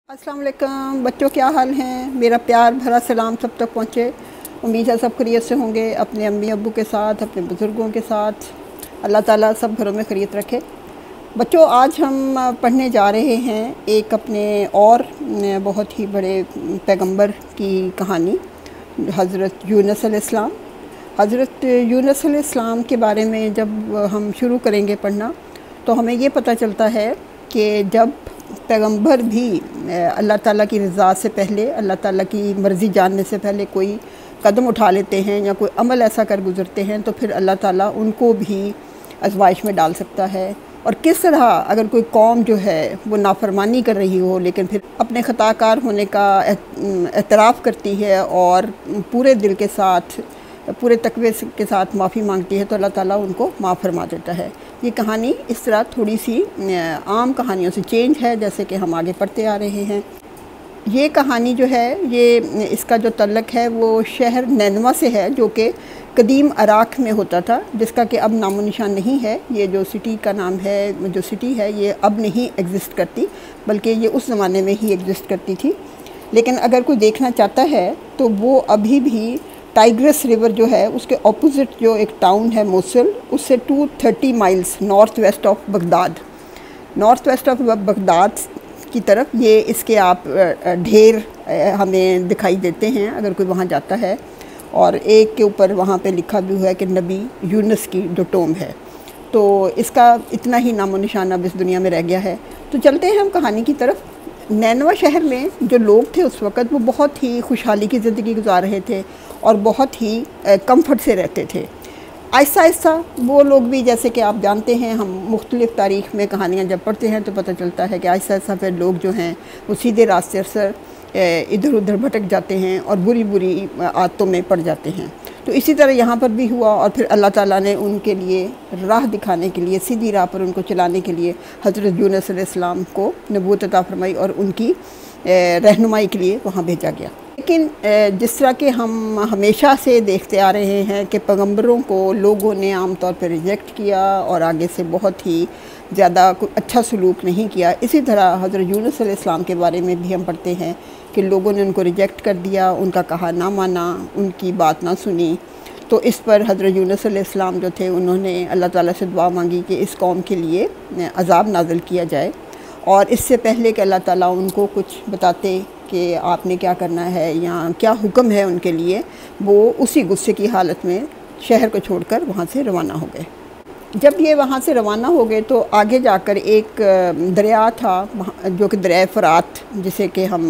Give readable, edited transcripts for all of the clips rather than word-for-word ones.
अस्सलाम वालेकुम बच्चों, क्या हाल हैं। मेरा प्यार भरा सलाम सब तक पहुँचे। उम्मीद है सब खैरियत से होंगे, अपने अम्मी अब्बू के साथ, अपने बुज़ुर्गों के साथ। अल्लाह ताला सब घरों में खैरियत रखे। बच्चों, आज हम पढ़ने जा रहे हैं एक अपने और बहुत ही बड़े पैगंबर की कहानी, हज़रत यूनुस अलैहिस्सलाम। हज़रत यूनुस अलैहिस्सलाम के बारे में जब हम शुरू करेंगे पढ़ना तो हमें ये पता चलता है कि जब पैगंबर भी अल्लाह ताला की रज़ा से पहले, अल्लाह ताला की मर्ज़ी जानने से पहले कोई कदम उठा लेते हैं या कोई अमल ऐसा कर गुज़रते हैं तो फिर अल्लाह ताला उनको भी आज़माइश में डाल सकता है। और किस तरह अगर कोई कौम जो है वो नाफरमानी कर रही हो लेकिन फिर अपने ख़ताकार होने का एतराफ़ करती है और पूरे दिल के साथ, पूरे तकवे के साथ माफ़ी मांगती है तो अल्लाह ताला उनको माफ़ फरमा देता है। ये कहानी इस तरह थोड़ी सी आम कहानियों से चेंज है, जैसे कि हम आगे पढ़ते आ रहे हैं। ये कहानी जो है, ये इसका जो तल्लक है वो शहर नैनवा से है, जो कि कदीम इराक़ में होता था, जिसका कि अब नामो निशान नहीं है। ये जो सिटी का नाम है, जो सिटी है, ये अब नहीं एग्ज़िस्ट करती, बल्कि ये उस ज़माने में ही एग्ज़िस्ट करती थी। लेकिन अगर कोई देखना चाहता है तो वो अभी भी टाइग्रिस रिवर जो है उसके ऑपोजिट जो एक टाउन है मोसुल, उससे 230 miles north west of Baghdad की तरफ ये इसके आप ढेर हमें दिखाई देते हैं अगर कोई वहाँ जाता है। और एक के ऊपर वहाँ पे लिखा भी हुआ है कि नबी यूनुस की जो टोम है। तो इसका इतना ही नामो निशान अब इस दुनिया में रह गया है। तो चलते हैं हम कहानी की तरफ। नैनवा शहर में जो लोग थे उस वक़्त, वो बहुत ही खुशहाली की ज़िंदगी गुजार रहे थे और बहुत ही कंफर्ट से रहते थे। आहिस्ता आहिस्ता वो लोग भी, जैसे कि आप जानते हैं, हम मुख्तलिफ़ तारीख़ में कहानियाँ जब पढ़ते हैं तो पता चलता है कि आहिस्ता आहिस्ता फिर लोग जो हैं वो सीधे रास्ते से इधर उधर भटक जाते हैं और बुरी बुरी आदतों में पड़ जाते हैं। तो इसी तरह यहाँ पर भी हुआ और फिर अल्लाह ताला ने उनके लिए राह दिखाने के लिए, सीधी राह पर उनको चलाने के लिए हज़रत यूनुस अलैहिस्सलाम को नबूवत अता फरमाई और उनकी रहनुमाई के लिए वहाँ भेजा गया। लेकिन जिस तरह के हम हमेशा से देखते आ रहे हैं कि पैगंबरों को लोगों ने आम तौर पर रिजेक्ट किया और आगे से बहुत ही ज़्यादा अच्छा सलूक नहीं किया, इसी तरह हज़रत यूनुस अलैहिस्सलाम के बारे में भी हम पढ़ते हैं कि लोगों ने उनको रिजेक्ट कर दिया, उनका कहा ना माना, उनकी बात ना सुनी। तो इस पर हज़रत यूनुस अलैहिस्सलाम जो थे उन्होंने अल्लाह ताला से दुआ मांगी कि इस कौम के लिए अज़ाब नाज़िल किया जाए। और इससे पहले कि अल्लाह ताला उनको कुछ बताते कि आपने क्या करना है या क्या हुक्म है उनके लिए, वो उसी गुस्से की हालत में शहर को छोड़कर वहाँ से रवाना हो गए। जब ये वहाँ से रवाना हो गए तो आगे जाकर एक दरिया था जो कि दरिया फ़रात, जिसे कि हम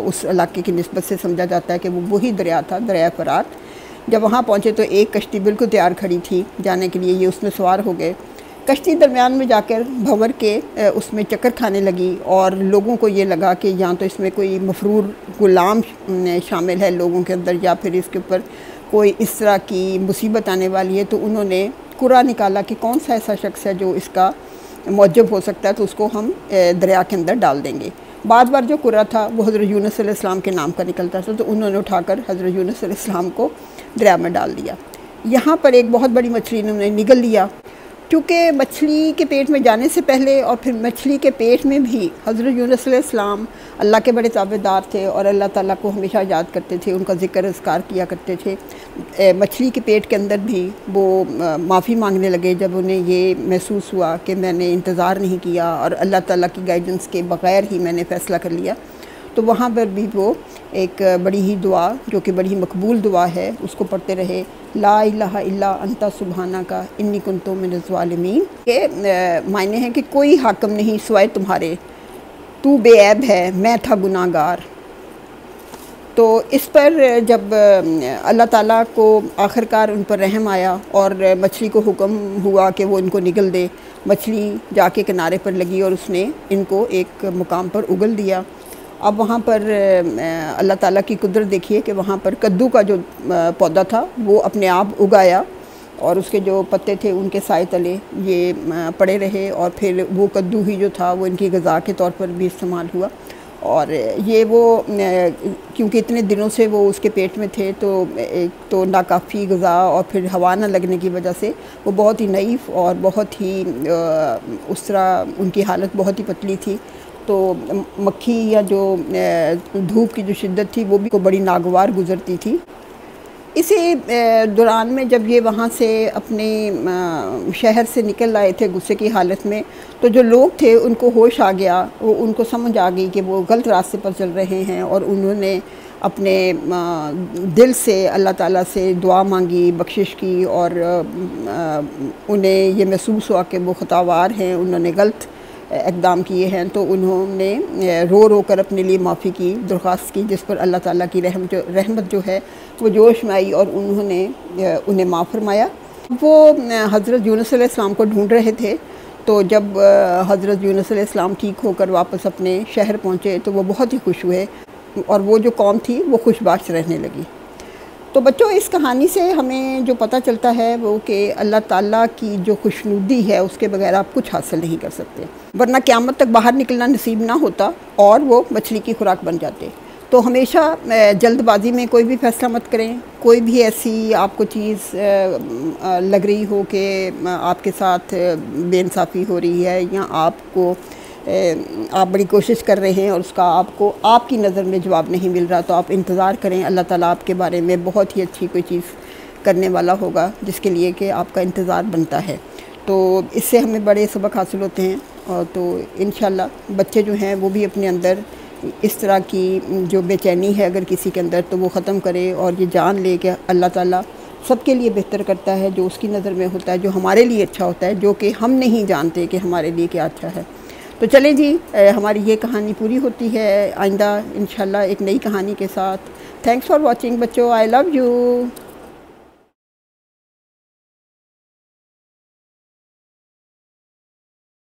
उस इलाके की निस्बत से समझा जाता है कि वो वही दरिया था, दरिया फ़रात। जब वहाँ पहुँचे तो एक कश्ती बिल्कुल तैयार खड़ी थी जाने के लिए, ये उसमें सवार हो गए। कश्ती दरमियान में जाकर भंवर के उसमें चक्कर खाने लगी और लोगों को ये लगा कि या तो इसमें कोई मफरूर गुलाम शामिल है लोगों के अंदर, या फिर इसके ऊपर कोई इस तरह की मुसीबत आने वाली है। तो उन्होंने कुरा निकाला कि कौन सा ऐसा शख्स है जो इसका मौजब हो सकता है, तो उसको हम दरिया के अंदर डाल देंगे। बार बार जो कुरा था वो हज़रत यूनुस अलैहिस्सलाम के नाम का निकलता था, तो उन्होंने उठाकर हज़रत यूनुस अलैहिस्सलाम को दरिया में डाल दिया। यहाँ पर एक बहुत बड़ी मछली इन्होंने निगल लिया, क्योंकि मछली के पेट में जाने से पहले और फिर मछली के पेट में भी हज़रत यूनुस अलैहिस्सलाम अल्लाह के बड़े ताबेदार थे और अल्लाह ताला को हमेशा याद करते थे, उनका ज़िक्र अज़कार किया करते थे। मछली के पेट के अंदर भी वो माफ़ी मांगने लगे जब उन्हें ये महसूस हुआ कि मैंने इंतज़ार नहीं किया और अल्लाह ताला की गाइडेंस के बग़ैर ही मैंने फ़ैसला कर लिया। तो वहाँ पर भी वो एक बड़ी ही दुआ, जो कि बड़ी ही मकबूल दुआ है, उसको पढ़ते रहे, ला इलाहा इल्ला अंता सुब्हानका इन्नी कुन्तु मिनज़ ज़ालिमीन। के मायने हैं कि कोई हाकिम नहीं सिवाय तुम्हारे, तू बेऐब है, मैं था गुनाहगार। तो इस पर जब अल्लाह ताला को आखिरकार उन पर रहम आया और मछली को हुक्म हुआ कि वो इनको निगल दे, मछली जाके किनारे पर लगी और उसने इनको एक मुकाम पर उगल दिया। अब वहाँ पर अल्लाह ताला की कुदरत देखिए कि वहाँ पर कद्दू का जो पौधा था वो अपने आप उगाया और उसके जो पत्ते थे उनके साए तले ये पड़े रहे और फिर वो कद्दू ही जो था वो इनकी ग़िज़ा के तौर पर भी इस्तेमाल हुआ। और ये वो क्योंकि इतने दिनों से वो उसके पेट में थे तो एक तो नाकाफ़ी ग़िज़ा और फिर हवा न लगने की वजह से वो बहुत ही नईफ़ और बहुत ही उस तरह उनकी हालत बहुत ही पतली थी तो मक्खी या जो धूप की जो शिद्दत थी वो भी को बड़ी नागवार गुज़रती थी। इसी दौरान में जब ये वहाँ से अपने शहर से निकल आए थे गुस्से की हालत में, तो जो लोग थे उनको होश आ गया, वो उनको समझ आ गई कि वो गलत रास्ते पर चल रहे हैं, और उन्होंने अपने दिल से अल्लाह ताला से दुआ मांगी, बख्शिश की, और उन्हें ये महसूस हुआ कि वो ख़तावार हैं, उन्होंने गलत इक़दाम किए हैं। तो उन्होंने रो रो कर अपने लिए माफ़ी की दरख्वास्त की, जिस पर अल्लाह ताला की रहमत जो है वो जोश में आई और उन्होंने उन्हें माफ़ फरमाया। वो हज़रत यूनुस अलैहिस्सलाम को ढूंढ रहे थे, तो जब हज़रत यूनुस अलैहिस्सलाम ठीक होकर वापस अपने शहर पहुँचे तो वो बहुत ही खुश हुए, और वो जो कौम थी वो खुशबाश रहने लगी। तो बच्चों, इस कहानी से हमें जो पता चलता है वो कि अल्लाह ताला की जो खुशनुदी है उसके बगैर आप कुछ हासिल नहीं कर सकते, वरना क़यामत तक बाहर निकलना नसीब ना होता और वो मछली की खुराक बन जाते। तो हमेशा जल्दबाजी में कोई भी फ़ैसला मत करें। कोई भी ऐसी आपको चीज़ लग रही हो कि आपके साथ बेइंसाफ़ी हो रही है, या आपको आप बड़ी कोशिश कर रहे हैं और उसका आपको आपकी नज़र में जवाब नहीं मिल रहा, तो आप इंतज़ार करें। अल्लाह ताला आपके बारे में बहुत ही अच्छी कोई चीज़ करने वाला होगा, जिसके लिए कि आपका इंतज़ार बनता है। तो इससे हमें बड़े सबक हासिल होते हैं। और तो इंशाल्लाह बच्चे जो हैं वो भी अपने अंदर इस तरह की जो बेचैनी है अगर किसी के अंदर, तो वो ख़त्म करे और ये जान ले कि अल्लाह ताला सबके लिए बेहतर करता है, जो उसकी नज़र में होता है, जो हमारे लिए अच्छा होता है, जो कि हम नहीं जानते कि हमारे लिए क्या अच्छा है। तो चलें जी, हमारी ये कहानी पूरी होती है। आइंदा इंशाल्लाह एक नई कहानी के साथ। थैंक्स फॉर वॉचिंग बच्चों, आई लव यू।